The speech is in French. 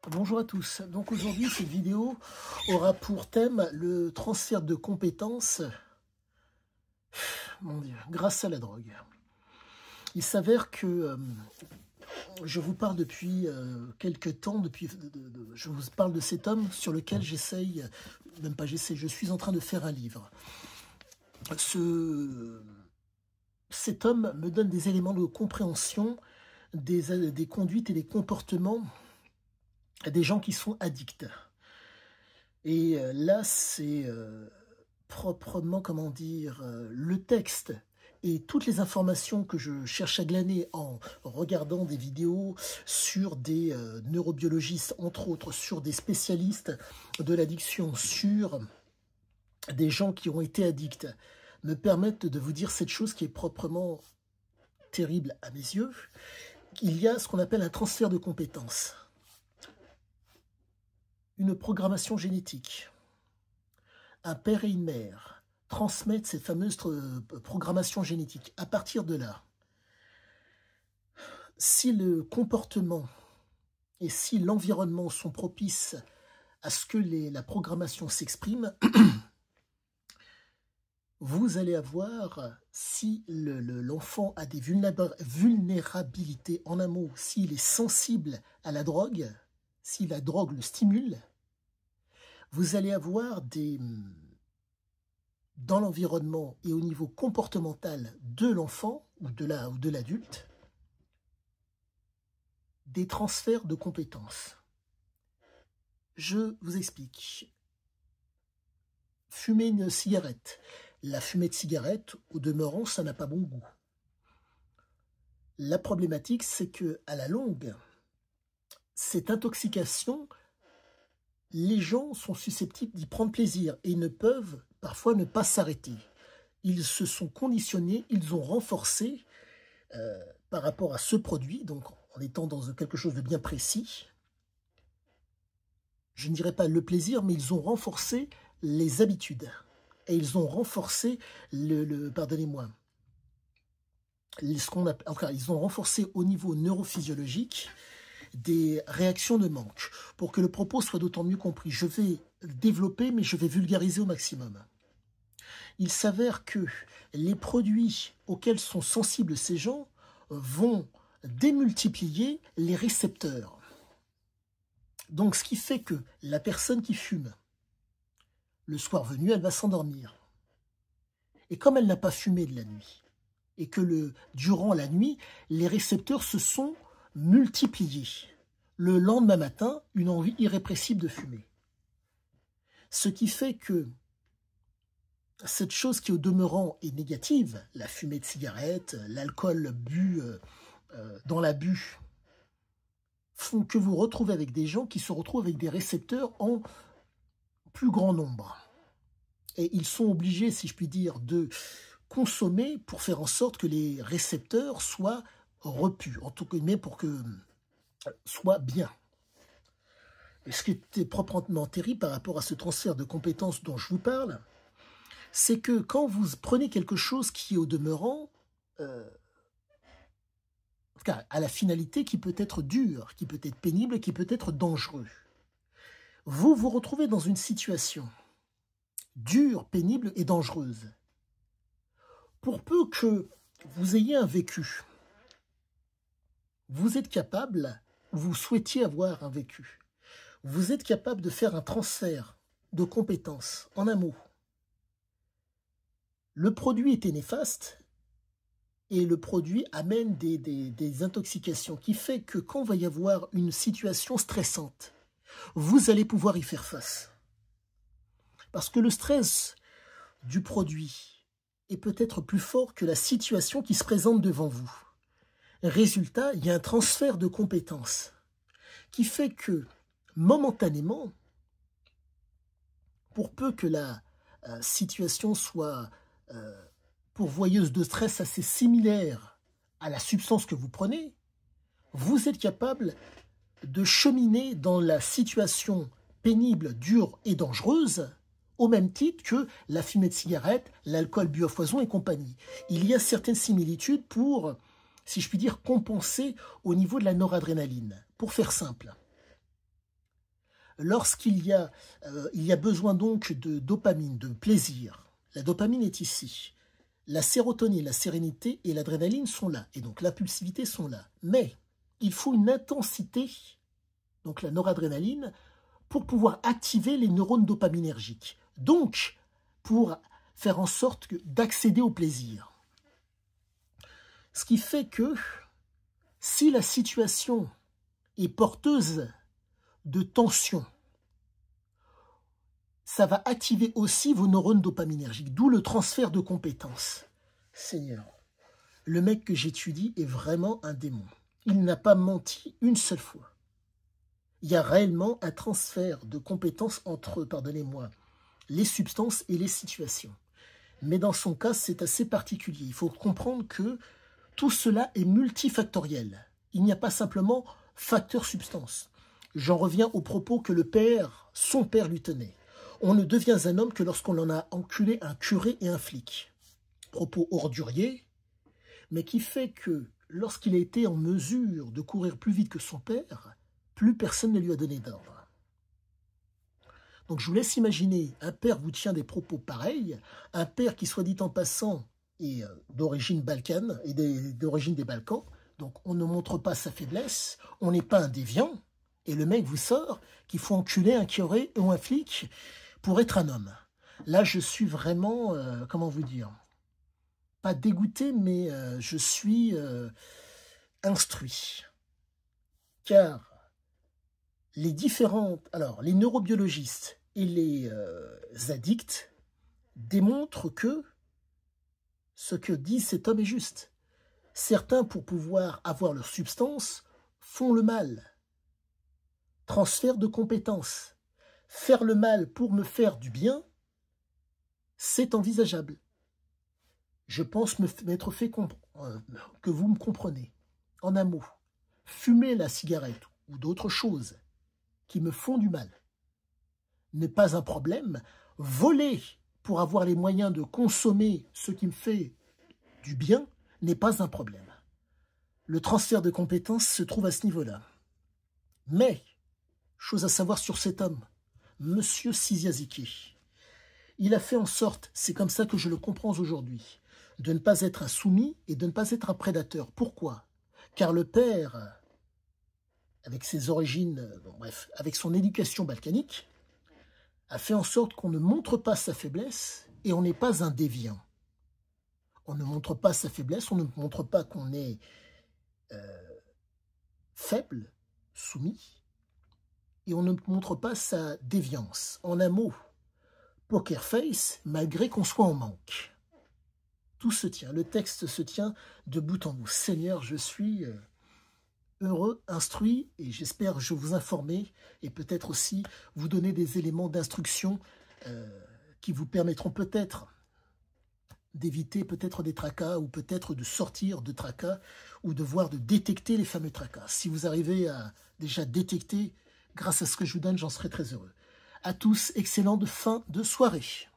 Bonjour à tous. Donc aujourd'hui, cette vidéo aura pour thème le transfert de compétences, mon Dieu, grâce à la drogue. Il s'avère que je vous parle depuis quelques temps, je vous parle de cet homme sur lequel j'essaye, même pas j'essaye, je suis en train de faire un livre. Cet homme me donne des éléments de compréhension des conduites et des comportements des gens qui sont addicts. Et là, c'est proprement, comment dire, le texte et toutes les informations que je cherche à glaner en regardant des vidéos sur des neurobiologistes, entre autres, sur des spécialistes de l'addiction, sur des gens qui ont été addicts, me permettent de vous dire cette chose qui est proprement terrible à mes yeux. Il y a ce qu'on appelle un transfert de compétences. Une programmation génétique. Un père et une mère transmettent ces fameuses programmations génétiques. À partir de là, si le comportement et si l'environnement sont propices à ce que la programmation s'exprime, vous allez avoir, si l'enfant a des vulnérabilités, en un mot, s'il est sensible à la drogue, si la drogue le stimule, vous allez avoir dans l'environnement et au niveau comportemental de l'enfant ou de l'adulte, des transferts de compétences. Je vous explique. Fumer une cigarette. La fumée de cigarette, au demeurant, ça n'a pas bon goût. La problématique, c'est que à la longue, cette intoxication, les gens sont susceptibles d'y prendre plaisir et ne peuvent parfois ne pas s'arrêter. Ils se sont conditionnés, ils ont renforcé par rapport à ce produit, donc en étant dans quelque chose de bien précis. Je ne dirais pas le plaisir, mais ils ont renforcé les habitudes. Et ils ont renforcé pardonnez-moi, ils ont renforcé au niveau neurophysiologique des réactions de manque. Pour que le propos soit d'autant mieux compris, je vais développer, mais je vais vulgariser au maximum. Il s'avère que les produits auxquels sont sensibles ces gens vont démultiplier les récepteurs. Donc, ce qui fait que la personne qui fume, le soir venu, elle va s'endormir. Et comme elle n'a pas fumé de la nuit, et que durant la nuit, les récepteurs se sont multipliés. Le lendemain matin, une envie irrépressible de fumer. Ce qui fait que cette chose qui au demeurant est négative, la fumée de cigarette, l'alcool bu dans l'abus, font que vous retrouvez avec des gens qui se retrouvent avec des récepteurs en plus grand nombre. Et ils sont obligés, si je puis dire, de consommer pour faire en sorte que les récepteurs soient repus, en tout cas, mais pour que soit bien. Et ce qui était proprement terrible par rapport à ce transfert de compétences dont je vous parle, c'est que quand vous prenez quelque chose qui est au demeurant, à la finalité qui peut être dure, qui peut être pénible, qui peut être dangereux, vous vous retrouvez dans une situation dure, pénible et dangereuse. Pour peu que vous ayez un vécu, vous êtes capable, vous souhaitiez avoir un vécu, vous êtes capable de faire un transfert de compétences. En un mot, le produit était néfaste et le produit amène des intoxications qui fait que quand il va y avoir une situation stressante, vous allez pouvoir y faire face. Parce que le stress du produit est peut-être plus fort que la situation qui se présente devant vous. Résultat, il y a un transfert de compétences qui fait que, momentanément, pour peu que la situation soit pourvoyeuse de stress assez similaire à la substance que vous prenez, vous êtes capable de cheminer dans la situation pénible, dure et dangereuse, au même titre que la fumée de cigarette, l'alcool bu à foison et compagnie. Il y a certaines similitudes pour, si je puis dire, compenser au niveau de la noradrénaline. Pour faire simple, Lorsqu'il y a, il y a besoin donc de dopamine, de plaisir, la dopamine est ici. La sérotonine, la sérénité et l'adrénaline sont là. Et donc l'impulsivité sont là. Mais il faut une intensité, donc la noradrénaline, pour pouvoir activer les neurones dopaminergiques. Donc, pour faire en sorte d'accéder au plaisir. Ce qui fait que si la situation est porteuse de tension, ça va activer aussi vos neurones dopaminergiques, d'où le transfert de compétences. Seigneur, le mec que j'étudie est vraiment un démon. Il n'a pas menti une seule fois. Il y a réellement un transfert de compétences entre, pardonnez-moi, les substances et les situations. Mais dans son cas, c'est assez particulier. Il faut comprendre que tout cela est multifactoriel. Il n'y a pas simplement facteur-substance. J'en reviens au propos que le père, son père lui tenait. On ne devient un homme que lorsqu'on en a enculé un curé et un flic. Propos ordurier, mais qui fait que lorsqu'il a été en mesure de courir plus vite que son père, plus personne ne lui a donné d'ordre. Donc je vous laisse imaginer, un père vous tient des propos pareils, un père qui, soit dit en passant, est d'origine balkane et d'origine des Balkans, donc on ne montre pas sa faiblesse, on n'est pas un déviant, et le mec vous sort qu'il faut enculer un curé ou un flic pour être un homme. Là, je suis vraiment, comment vous dire, pas dégoûté, mais je suis instruit. Car les différentes, alors les neurobiologistes et les addicts démontrent que ce que dit cet homme est juste. Certains, pour pouvoir avoir leur substance, font le mal. Transfert de compétences. Faire le mal pour me faire du bien, c'est envisageable. Je pense m'être fait que vous me comprenez. En un mot, fumer la cigarette ou d'autres choses qui me font du mal n'est pas un problème. Voler pour avoir les moyens de consommer ce qui me fait du bien n'est pas un problème. Le transfert de compétences se trouve à ce niveau-là. Mais, chose à savoir sur cet homme, Monsieur Siziaziki, il a fait en sorte, c'est comme ça que je le comprends aujourd'hui, de ne pas être un soumis et de ne pas être un prédateur. Pourquoi? Car le père, avec ses origines, bon, bref, avec son éducation balkanique, a fait en sorte qu'on ne montre pas sa faiblesse et on n'est pas un déviant. On ne montre pas sa faiblesse, on ne montre pas qu'on est faible, soumis, et on ne montre pas sa déviance. En un mot, poker face, malgré qu'on soit en manque. Tout se tient, le texte se tient de bout en bout. Seigneur, je suis heureux, instruit, et j'espère je vous informer et peut-être aussi vous donner des éléments d'instruction qui vous permettront peut-être d'éviter peut-être des tracas ou peut-être de sortir de tracas ou de détecter les fameux tracas. Si vous arrivez à déjà détecter grâce à ce que je vous donne, j'en serai très heureux. À tous, excellente fin de soirée.